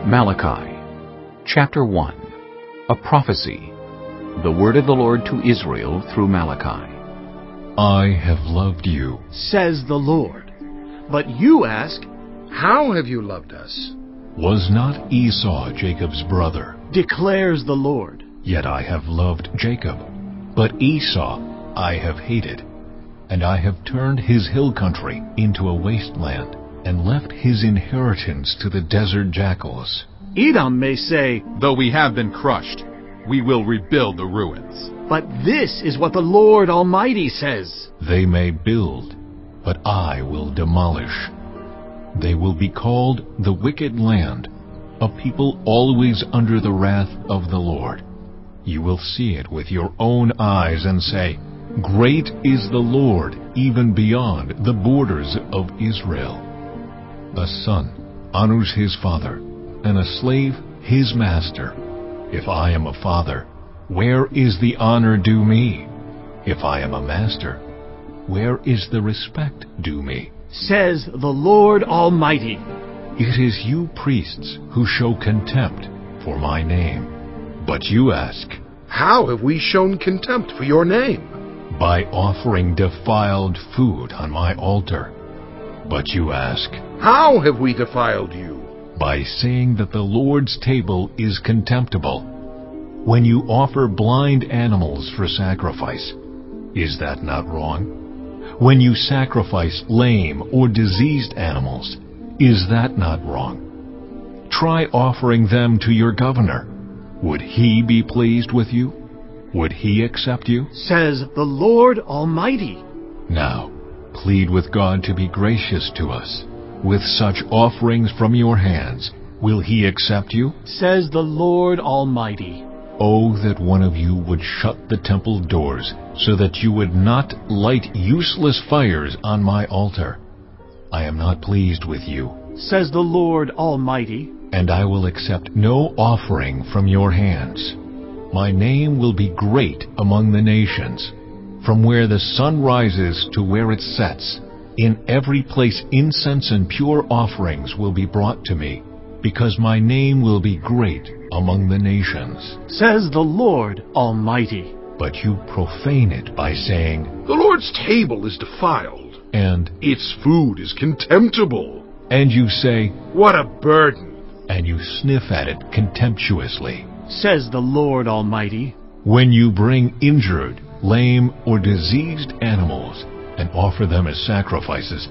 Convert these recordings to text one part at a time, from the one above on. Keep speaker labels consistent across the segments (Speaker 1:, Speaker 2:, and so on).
Speaker 1: Malachi, Chapter 1. A prophecy. The word of the Lord to Israel through Malachi.
Speaker 2: I have loved you,
Speaker 3: says the Lord. But you ask, how have you loved us?
Speaker 2: Was not Esau Jacob's brother?
Speaker 3: Declares the Lord.
Speaker 2: Yet I have loved Jacob, but Esau I have hated. And I have turned his hill country into a wasteland, and left his inheritance to the desert jackals.
Speaker 3: Edom may say,
Speaker 4: though we have been crushed, we will rebuild the ruins.
Speaker 3: but this is what the Lord Almighty says.
Speaker 2: They may build, but I will demolish. They will be called the wicked land, a people always under the wrath of the Lord. You will see it with your own eyes and say, great is the Lord, even beyond the borders of Israel. A son honors his father, and a slave his master. If I am a father, where is the honor due me? If I am a master, where is the respect due me?
Speaker 3: Says the Lord Almighty.
Speaker 2: It is you priests who show contempt for my name. But you ask,
Speaker 5: How have we shown contempt for your name?
Speaker 2: by offering defiled food on my altar. But you ask,
Speaker 5: How have we defiled you?
Speaker 2: by saying that the Lord's table is contemptible. When you offer blind animals for sacrifice, is that not wrong? When you sacrifice lame or diseased animals, is that not wrong? Try offering them to your governor. Would he be pleased with you? Would he accept you?
Speaker 3: Says the Lord Almighty.
Speaker 2: Now, plead with God to be gracious to us. With such offerings from your hands, will he accept you?
Speaker 3: Says the Lord Almighty.
Speaker 2: Oh, that one of you would shut the temple doors, so that you would not light useless fires on my altar. I am not pleased with you,
Speaker 3: Says the Lord Almighty.
Speaker 2: and I will accept no offering from your hands. My name will be great among the nations. From where the sun rises to where it sets, in every place incense and pure offerings will be brought to me, because my name will be great among the nations.
Speaker 3: Says the Lord Almighty.
Speaker 2: But you profane it by saying,
Speaker 5: The Lord's table is defiled.
Speaker 2: and
Speaker 5: Its food is contemptible.
Speaker 2: you say,
Speaker 5: What a burden!
Speaker 2: and you sniff at it contemptuously.
Speaker 3: Says the Lord Almighty.
Speaker 2: When you bring injured, lame, or diseased animals and offer them as sacrifices,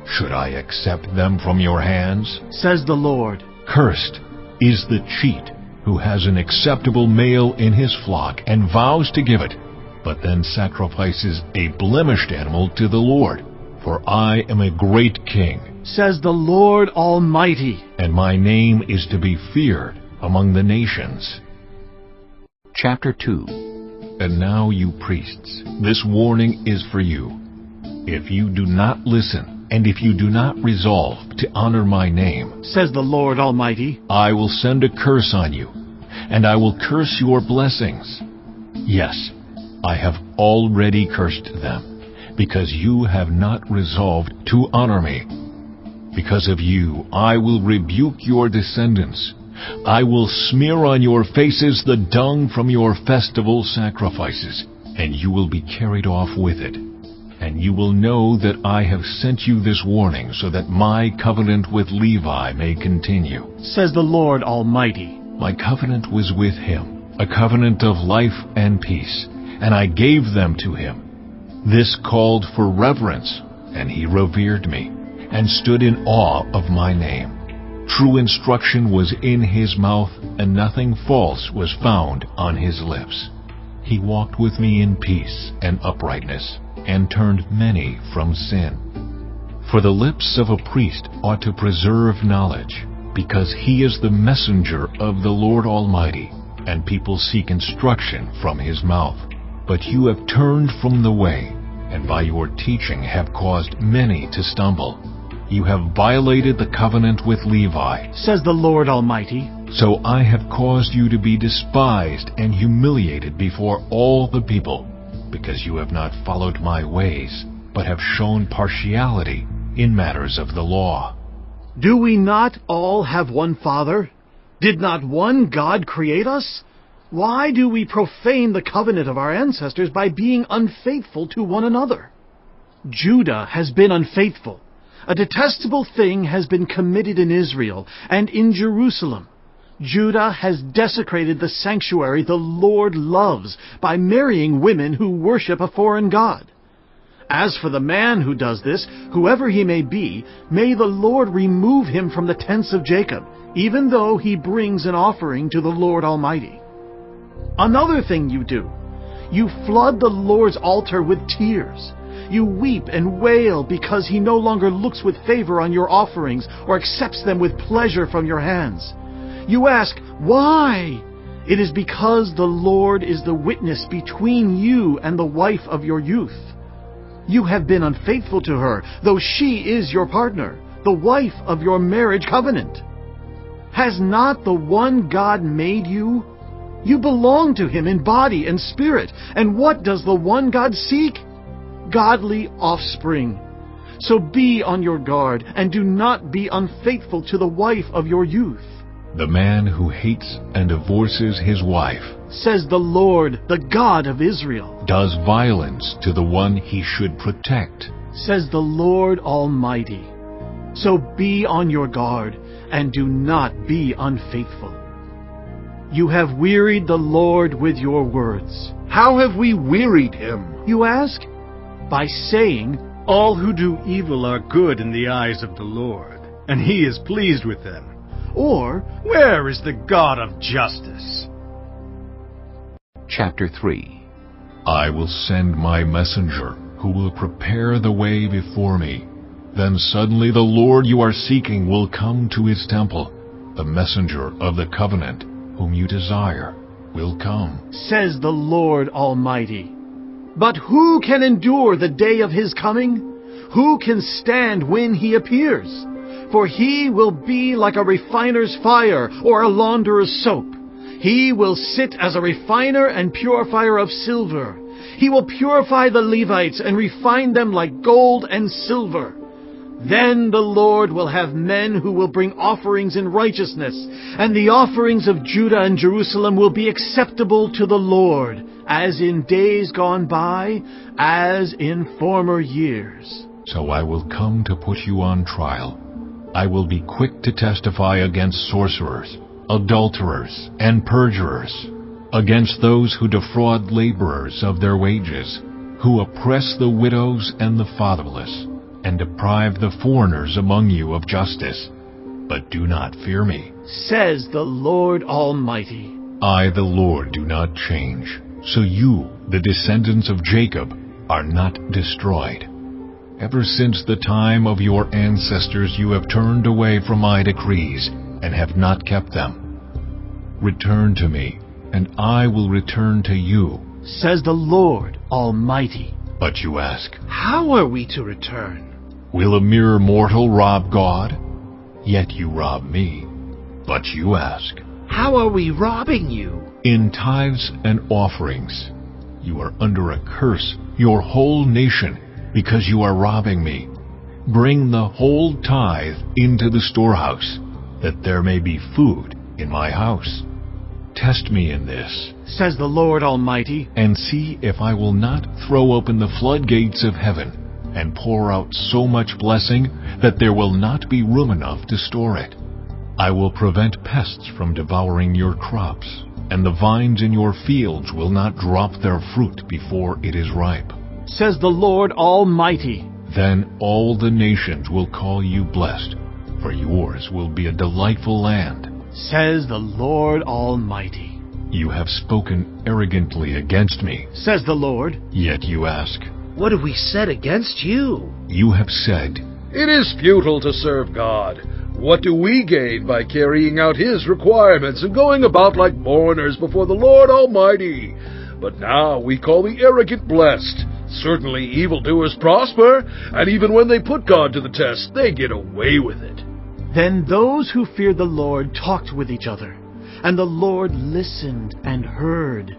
Speaker 2: should I accept them from your hands?
Speaker 3: Says the Lord.
Speaker 2: Cursed is the cheat who has an acceptable male in his flock and vows to give it, but then sacrifices a blemished animal to the Lord. For I am a great king,
Speaker 3: Says the Lord Almighty.
Speaker 2: and my name is to be feared among the nations.
Speaker 1: Chapter 2.
Speaker 2: And now, you priests, this warning is for you. If you do not listen, and if you do not resolve to honor my name,
Speaker 3: Says the Lord Almighty.
Speaker 2: I will send a curse on you, and I will curse your blessings. Yes, I have already cursed them, because you have not resolved to honor me. Because of you, I will rebuke your descendants. I will smear on your faces the dung from your festival sacrifices, and you will be carried off with it. And you will know that I have sent you this warning, so that my covenant with Levi may continue.
Speaker 3: Says the Lord Almighty.
Speaker 2: My covenant was with him, a covenant of life and peace, and I gave them to him. This called for reverence, and he revered me, and stood in awe of my name. True instruction was in his mouth, and nothing false was found on his lips. He walked with me in peace and uprightness, and turned many from sin. For the lips of a priest ought to preserve knowledge, because he is the messenger of the Lord Almighty, and people seek instruction from his mouth. But you have turned from the way, and by your teaching have caused many to stumble. You have violated the covenant with Levi.
Speaker 3: Says the Lord Almighty.
Speaker 2: So I have caused you to be despised and humiliated before all the people, because you have not followed my ways, but have shown partiality in matters of the law.
Speaker 3: Do we not all have one Father? Did not one God create us? Why do we profane the covenant of our ancestors by being unfaithful to one another? Judah has been unfaithful. A detestable thing has been committed in Israel and in Jerusalem. Judah has desecrated the sanctuary the Lord loves by marrying women who worship a foreign god. As for the man who does this, whoever he may be, may the Lord remove him from the tents of Jacob, even though he brings an offering to the Lord Almighty. Another thing you do, you flood the Lord's altar with tears. You weep and wail because he no longer looks with favor on your offerings or accepts them with pleasure from your hands. You ask, why? It is because the Lord is the witness between you and the wife of your youth. You have been unfaithful to her, though she is your partner, the wife of your marriage covenant. Has not the one God made you? You belong to him in body and spirit. And what does the one God seek? Godly offspring. So be on your guard, and do not be unfaithful to the wife of your youth.
Speaker 2: The man who hates and divorces his wife,
Speaker 3: says the Lord, the God of Israel,
Speaker 2: does violence to the one he should protect,
Speaker 3: says the Lord Almighty. So be on your guard, and do not be unfaithful. You have wearied the Lord with your words.
Speaker 5: How have we wearied him?
Speaker 3: You ask? By saying,
Speaker 6: all who do evil are good in the eyes of the Lord, and he is pleased with them.
Speaker 3: Or,
Speaker 6: where is the God of justice?
Speaker 1: Chapter 3.
Speaker 2: I will send my messenger, who will prepare the way before me. Then suddenly the Lord you are seeking will come to his temple. The messenger of the covenant, whom you desire, will come,
Speaker 3: says the Lord Almighty. But who can endure the day of his coming? Who can stand when he appears? For he will be like a refiner's fire or a launderer's soap. He will sit as a refiner and purifier of silver. He will purify the Levites and refine them like gold and silver. Then the Lord will have men who will bring offerings in righteousness, and the offerings of Judah and Jerusalem will be acceptable to the Lord, as in days gone by, as in former years.
Speaker 2: So I will come to put you on trial. I will be quick to testify against sorcerers, adulterers, and perjurers, against those who defraud laborers of their wages, who oppress the widows and the fatherless, and deprive the foreigners among you of justice. But do not fear me,
Speaker 3: says the Lord Almighty.
Speaker 2: I, the Lord, do not change. So you, the descendants of Jacob, are not destroyed. Ever since the time of your ancestors you have turned away from my decrees, and have not kept them. Return to me, and I will return to you,
Speaker 3: says the Lord Almighty.
Speaker 2: But you ask,
Speaker 5: how are we to return?
Speaker 2: Will a mere mortal rob God? Yet you rob me. But you ask,
Speaker 5: how are we robbing you?
Speaker 2: In tithes and offerings. You are under a curse, your whole nation, because you are robbing me. Bring the whole tithe into the storehouse, that there may be food in my house. Test me in this,
Speaker 3: says the Lord Almighty,
Speaker 2: and see if I will not throw open the floodgates of heaven, and pour out so much blessing that there will not be room enough to store it. I will prevent pests from devouring your crops, and the vines in your fields will not drop their fruit before it is ripe,
Speaker 3: says the Lord Almighty.
Speaker 2: Then all the nations will call you blessed, for yours will be a delightful land,
Speaker 3: says the Lord Almighty.
Speaker 2: You have spoken arrogantly against me,
Speaker 3: says the Lord.
Speaker 2: Yet you ask,
Speaker 5: what have we said against you?
Speaker 2: You have said,
Speaker 5: it is futile to serve God. What do we gain by carrying out his requirements and going about like mourners before the Lord Almighty? But now we call the arrogant blessed. Certainly evildoers prosper, and even when they put God to the test, they get away with it.
Speaker 3: Then those who feared the Lord talked with each other, and the Lord listened and heard.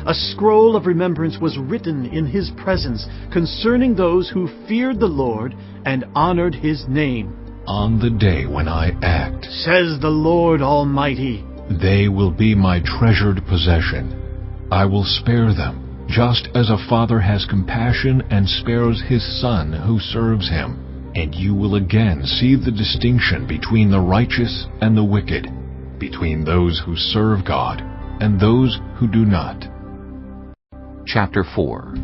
Speaker 3: A scroll of remembrance was written in his presence concerning those who feared the Lord and honored his name.
Speaker 2: on the day when I act.
Speaker 3: says the Lord Almighty.
Speaker 2: They will be my treasured possession. I will spare them, just as a father has compassion and spares his son who serves him. And you will again see the distinction between the righteous and the wicked, between those who serve God and those who do not.
Speaker 1: Chapter 4.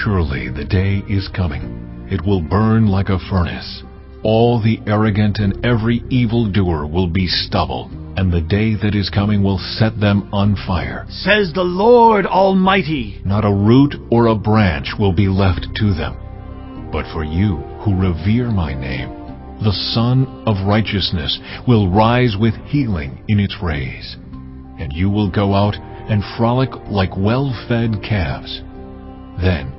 Speaker 2: Surely the day is coming. It will burn like a furnace. All the arrogant and every evildoer will be stubble, and the day that is coming will set them on fire.
Speaker 3: Says the Lord Almighty.
Speaker 2: Not a root or a branch will be left to them. But for you who revere my name, the Sun of Righteousness will rise with healing in its rays. And you will go out and frolic like well-fed calves. Then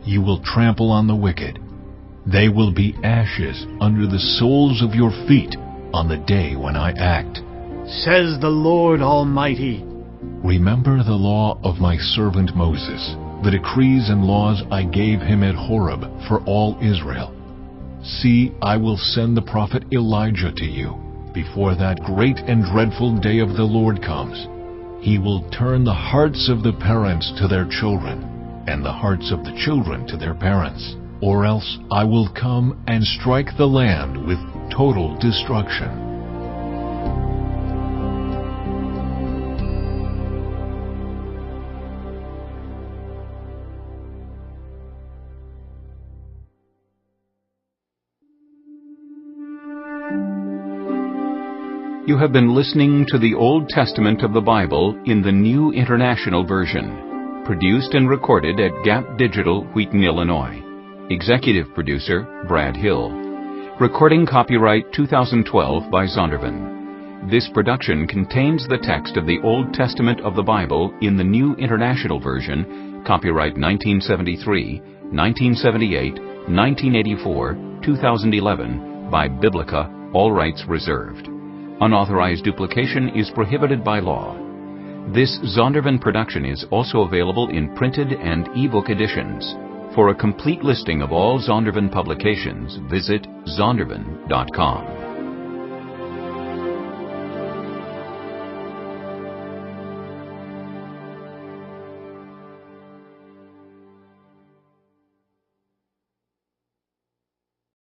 Speaker 2: you will trample on the wicked. They will be ashes under the soles of your feet on the day when I act.
Speaker 3: Says the Lord Almighty.
Speaker 2: Remember the law of my servant Moses, the decrees and laws I gave him at Horeb for all Israel. See, I will send the prophet Elijah to you before that great and dreadful day of the Lord comes. He will turn the hearts of the parents to their children, and the hearts of the children to their parents, or else I will come and strike the land with total destruction.
Speaker 1: You have been listening to the Old Testament of the Bible in the New International Version, produced and recorded at Gap Digital, Wheaton, Illinois. Executive producer, Brad Hill. Recording copyright 2012 by Zondervan. This production contains the text of the Old Testament of the Bible in the New International Version, copyright 1973, 1978, 1984, 2011, by Biblica, all rights reserved. Unauthorized duplication is prohibited by law. This Zondervan production is also available in printed and ebook editions. For a complete listing of all Zondervan publications, visit zondervan.com.